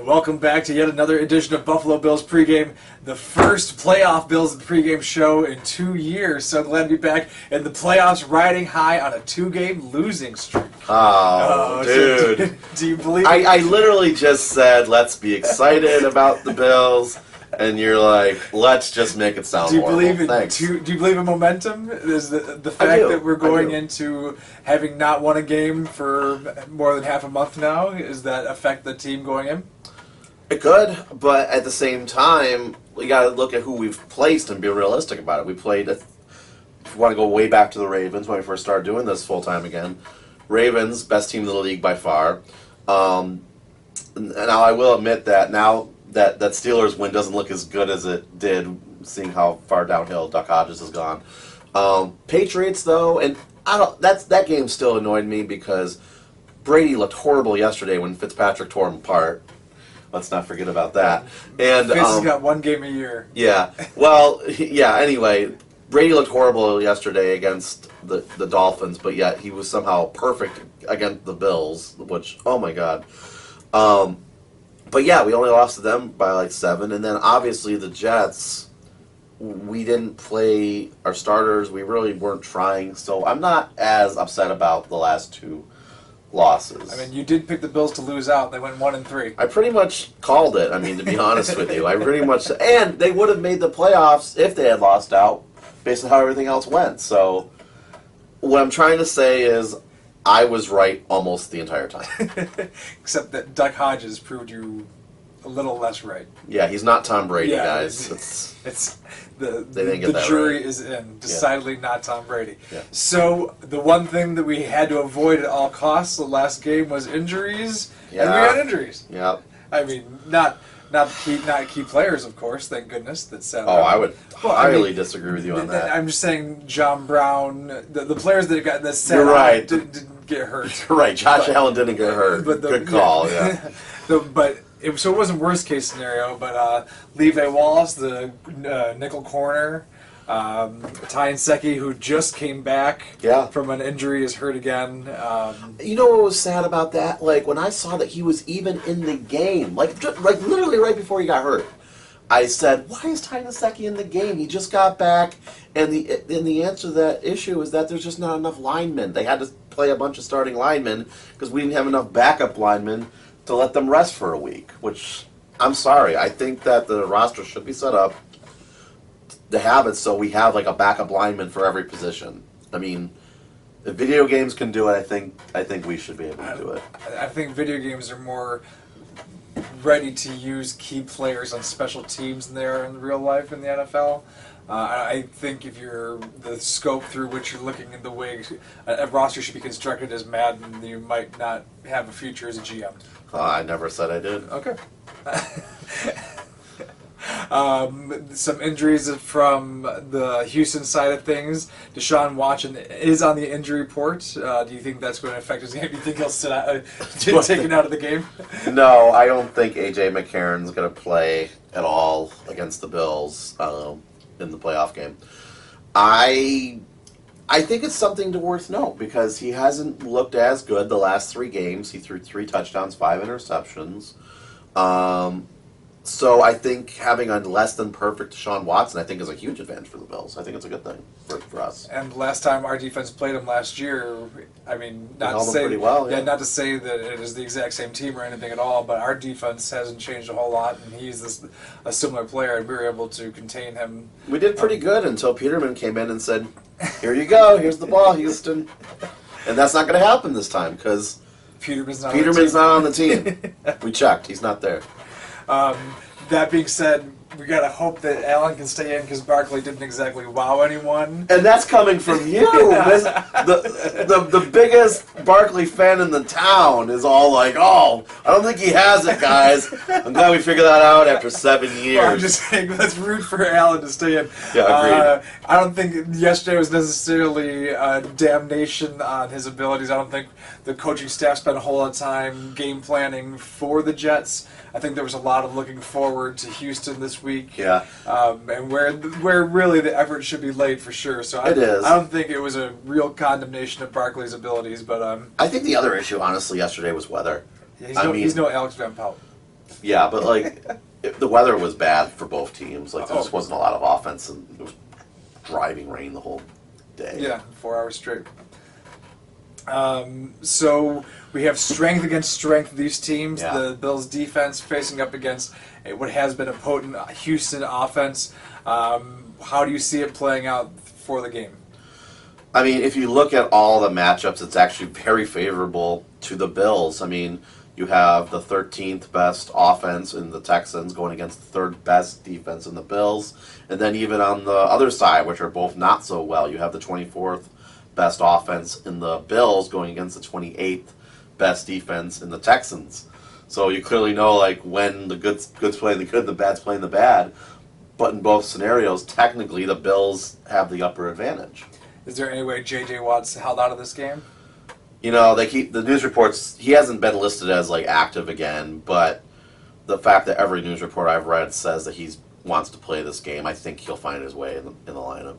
And welcome back to yet another edition of Buffalo Bills Pregame, the first playoff Bills Pregame show in 2 years. So glad to be back in the playoffs, riding high on a 2-game losing streak. Oh, dude. So, do you believe I literally just said, let's be excited about the Bills, and you're like, let's just make it sound horrible. Do you believe in momentum? Is the fact that we're going into having not won a game for more than half a month now, does that affect the team going in? It could, but at the same time, we got to look at who we've placed and be realistic about it. We played, if you want to go way back to the Ravens when we first started doing this full time again, Ravens, best team in the league by far. Now I will admit that now that Steelers win doesn't look as good as it did, seeing how far downhill Duck Hodges has gone. Patriots though, and that game still annoyed me because Brady looked horrible yesterday when Fitzpatrick tore him apart. Let's not forget about that. And Fitz has got one game a year. Yeah. Well, yeah. Anyway, Brady looked horrible yesterday against the Dolphins, but yet he was somehow perfect against the Bills, which, oh my God. But yeah, we only lost to them by like 7, and then obviously the Jets, we didn't play our starters. We really weren't trying, so I'm not as upset about the last 2 losses. I mean, you did pick the Bills to lose out. They went 1-3. I pretty much called it. I mean, to be honest with you, I pretty much, and they would have made the playoffs if they had lost out, based on how everything else went. So, what I'm trying to say is, I was right almost the entire time. Except that Duck Hodges proved you a little less right. Yeah, he's not Tom Brady, yeah, guys. The jury right. is in. Decidedly not Tom Brady. Yeah. So the one thing that we had to avoid at all costs the last game was injuries, and we had injuries. Yep. I mean, not key players, of course. Thank goodness that sat out. I would highly disagree with you on that. I'm just saying, John Brown, the players that sat You're right. didn't get hurt. You're right. Josh Allen didn't get hurt. Good call. Yeah. So it wasn't worst case scenario, but Levi, Wallace, the nickel corner, Nsekhe, who just came back from an injury, is hurt again. You know what was sad about that? Like when I saw that he was even in the game, like literally right before he got hurt, I said, "Why is Nsekhe in the game? He just got back." And the answer to that issue is that there's just not enough linemen. They had to play a bunch of starting linemen because we didn't have enough backup linemen to let them rest for a week, which, I'm sorry, I think that the roster should be set up to have it so we have like a backup lineman for every position. I mean, if video games can do it, I think we should be able to do it. I think video games are more ready to use key players on special teams than they are in real life in the NFL. I think if you're the scope through which you're looking at the way a roster should be constructed as Madden, you might not have a future as a GM. I never said I did. Okay. Some injuries from the Houston side of things. Deshaun Watson is on the injury report. Do you think that's going to affect his game? Do you think he'll sit out, taken out of the game? No, I don't think A.J. McCarron's going to play at all against the Bills in the playoff game. I think it's something to worth note because he hasn't looked as good the last 3 games. He threw 3 touchdowns, 5 interceptions. So I think having a less than perfect Deshaun Watson, I think, is a huge advantage for the Bills. I think it's a good thing for us. And last time our defense played him last year, I mean, not to say pretty well, not to say that it is the exact same team or anything at all, but our defense hasn't changed a whole lot, and he's a similar player, and we were able to contain him. We did pretty good until Peterman came in and said, "Here you go, here's the ball, Houston," and that's not going to happen this time because Peterman's not on the team. We checked; he's not there. That being said, we gotta hope that Allen can stay in because Barkley didn't exactly wow anyone. And that's coming from you. The biggest Barkley fan in the town is all like, "Oh, I don't think he has it, guys." I'm glad we figured that out after 7 years. Well, I'm just saying, let's root for Allen to stay in. Yeah, agreed. I don't think yesterday was necessarily a damnation on his abilities. I don't think the coaching staff spent a whole lot of time game planning for the Jets. I think there was a lot of looking forward to Houston this week. Yeah. And where really the effort should be laid for sure. So it is. I don't think it was a real condemnation of Barkley's abilities, but I think the other issue, honestly, yesterday was weather. He's no Alex Van Pelt. Yeah, but like the weather was bad for both teams. Like there just wasn't a lot of offense, and it was driving rain the whole day. Yeah, 4 hours straight. So we have strength against strength of these teams. Yeah. The Bills defense facing up against what has been a potent Houston offense. How do you see it playing out for the game? I mean, if you look at all the matchups, it's actually very favorable to the Bills. I mean, you have the 13th best offense in the Texans going against the 3rd best defense in the Bills. And then even on the other side, which are both not so well, you have the 24th best offense in the Bills going against the 28th best defense in the Texans. So you clearly know like when the good's playing the good, the bad's playing the bad. But in both scenarios, technically the Bills have the upper advantage. Is there any way J.J. Watt's held out of this game? You know, they keep the news reports. He hasn't been listed as like active again, but the fact that every news report I've read says that he wants to play this game, I think he'll find his way in the lineup.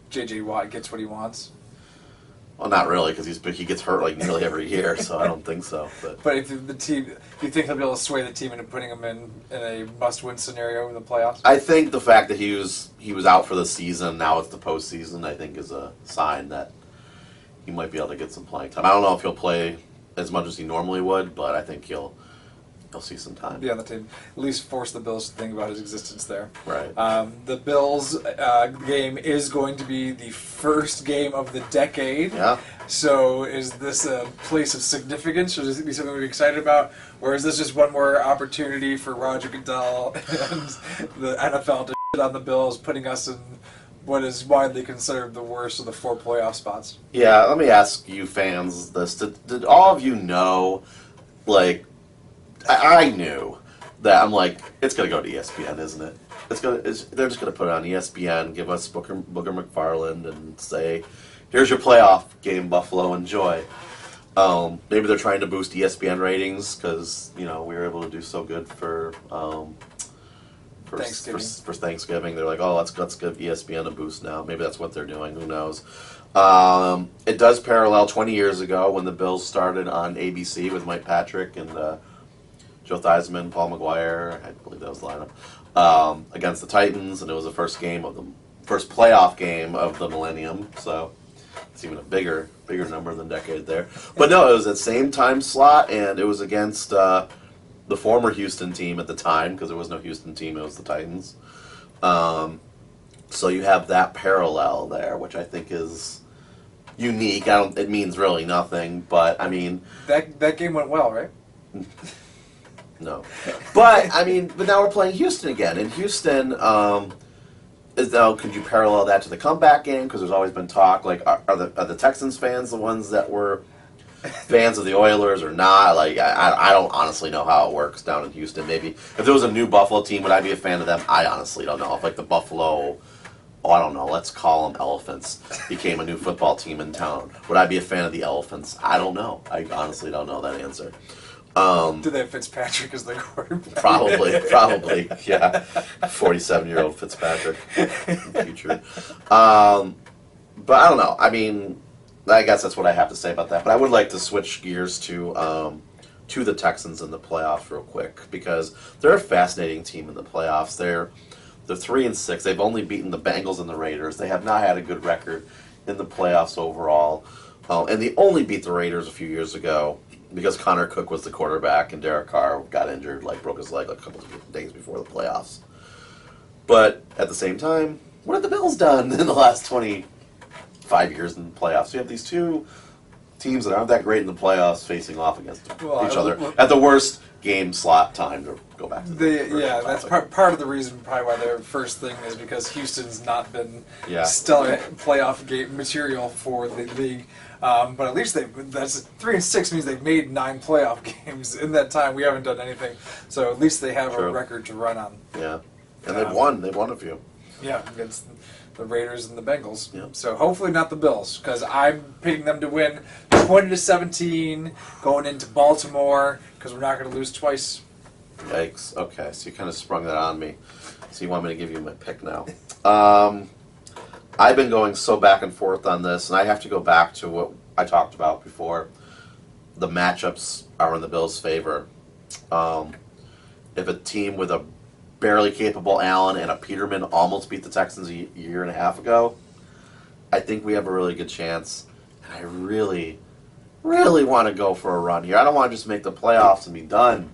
J.J. Watt gets what he wants. Well, not really, because he gets hurt like nearly every year, so I don't think so. But if the team, do you think he'll be able to sway the team into putting him in a must-win scenario in the playoffs? I think the fact that he was out for the season, now it's the postseason, I think is a sign that he might be able to get some playing time. I don't know if he'll play as much as he normally would, but I think he'll see some time. Be on the team. At least force the Bills to think about his existence there. Right. The Bills game is going to be the first game of the decade. Yeah. So is this a place of significance, or is it be something we're excited about? Or is this just one more opportunity for Roger Goodell and the NFL to shit on the Bills, putting us in what is widely considered the worst of the 4 playoff spots? Yeah, let me ask you fans this. Did all of you know, like, I knew that I'm like, it's going to go to ESPN, isn't it? They're just going to put it on ESPN, give us Booger McFarland, and say, here's your playoff game, Buffalo, enjoy. Maybe they're trying to boost ESPN ratings because, you know, we were able to do so good for Thanksgiving. They're like, oh, let's give ESPN a boost now. Maybe that's what they're doing. Who knows? It does parallel 20 years ago when the Bills started on ABC with Mike Patrick and Joe Theismann, Paul McQuire, I believe that was the lineup, against the Titans, and it was the first playoff game of the millennium, so it's even a bigger number than decade there. But no, it was that same time slot, and it was against the former Houston team at the time, because there was no Houston team, it was the Titans. So you have that parallel there, which I think is unique. It means really nothing, but I mean... That game went well, right? No. But now we're playing Houston again. And Houston, could you parallel that to the comeback game? Because there's always been talk, like, are the Texans fans the ones that were fans of the Oilers or not? Like, I don't honestly know how it works down in Houston. Maybe if there was a new Buffalo team, would I be a fan of them? I honestly don't know. If, like, the Buffalo, I don't know, let's call them Elephants, became a new football team in town, would I be a fan of the Elephants? I don't know. I honestly don't know that answer. Do they have Fitzpatrick as their quarterback? Probably, yeah. 47-year-old Fitzpatrick in the future. But I don't know. I mean, I guess that's what I have to say about that. But I would like to switch gears to the Texans in the playoffs real quick, because they're a fascinating team in the playoffs. They're 3-6. They've only beaten the Bengals and the Raiders. They have not had a good record in the playoffs overall. And they only beat the Raiders a few years ago because Connor Cook was the quarterback and Derek Carr got injured, like broke his leg a couple of days before the playoffs. But at the same time, what have the Bills done in the last 25 years in the playoffs? You have these two teams that aren't that great in the playoffs facing off against each other at the worst game slot time to go back to that's part of the reason probably why their first thing is because Houston's not been stellar playoff game material for the league. But at least that's 3-6 means they've made 9 playoff games in that time. We haven't done anything, so at least they have a record to run on. Yeah, and they've won. They've won a few. Yeah, against the Raiders and the Bengals. Yeah. So hopefully not the Bills, because I'm picking them to win 20-17 going into Baltimore, because we're not going to lose twice. Yikes. Okay, so you kind of sprung that on me. So you want me to give you my pick now. I've been going so back and forth on this, and I have to go back to what I talked about before. The matchups are in the Bills' favor. if a team with a barely capable Allen and a Peterman almost beat the Texans a year and a half ago, I think we have a really good chance. And I really, really want to go for a run here. I don't want to just make the playoffs and be done.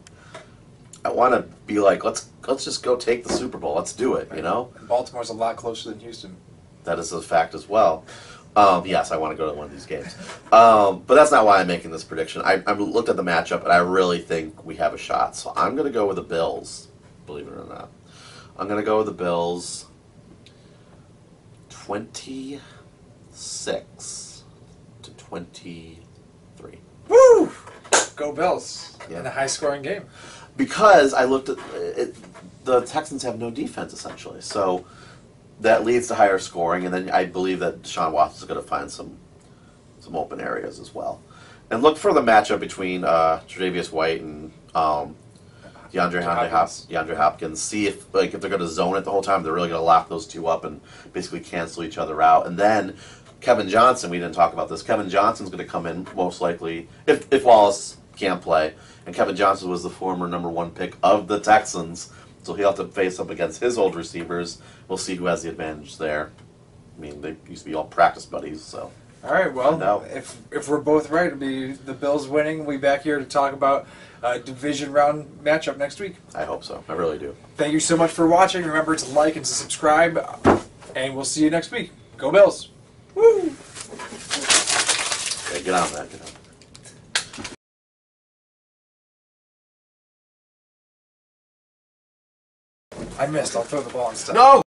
I want to be like, let's just go take the Super Bowl. Let's do it, you know? Baltimore's a lot closer than Houston. That is a fact as well. Yes, I want to go to one of these games. But that's not why I'm making this prediction. I looked at the matchup, and I really think we have a shot. So I'm going to go with the Bills, believe it or not. I'm going to go with the Bills 26-23. Woo! Go Bills. Yeah. In a high-scoring game. Because I looked at it, the Texans have no defense, essentially. So that leads to higher scoring, and then I believe that Deshaun Watson is going to find some open areas as well. And look for the matchup between TreDavious White and DeAndre Hopkins. See if they're going to zone it the whole time. They're really going to lock those two up and basically cancel each other out. And then Kevin Johnson, we didn't talk about this. Kevin Johnson's going to come in most likely if Wallace can't play. And Kevin Johnson was the former #1 pick of the Texans, so he'll have to face up against his old receivers. We'll see who has the advantage there. I mean, they used to be all practice buddies, so. All right, well, if we're both right, it'll be the Bills winning. We'll be back here to talk about division round matchup next week. I hope so. I really do. Thank you so much for watching. Remember to like and to subscribe, and we'll see you next week. Go Bills! Woo! Yeah, get on that. Get on. I missed. I'll throw the ball instead. No!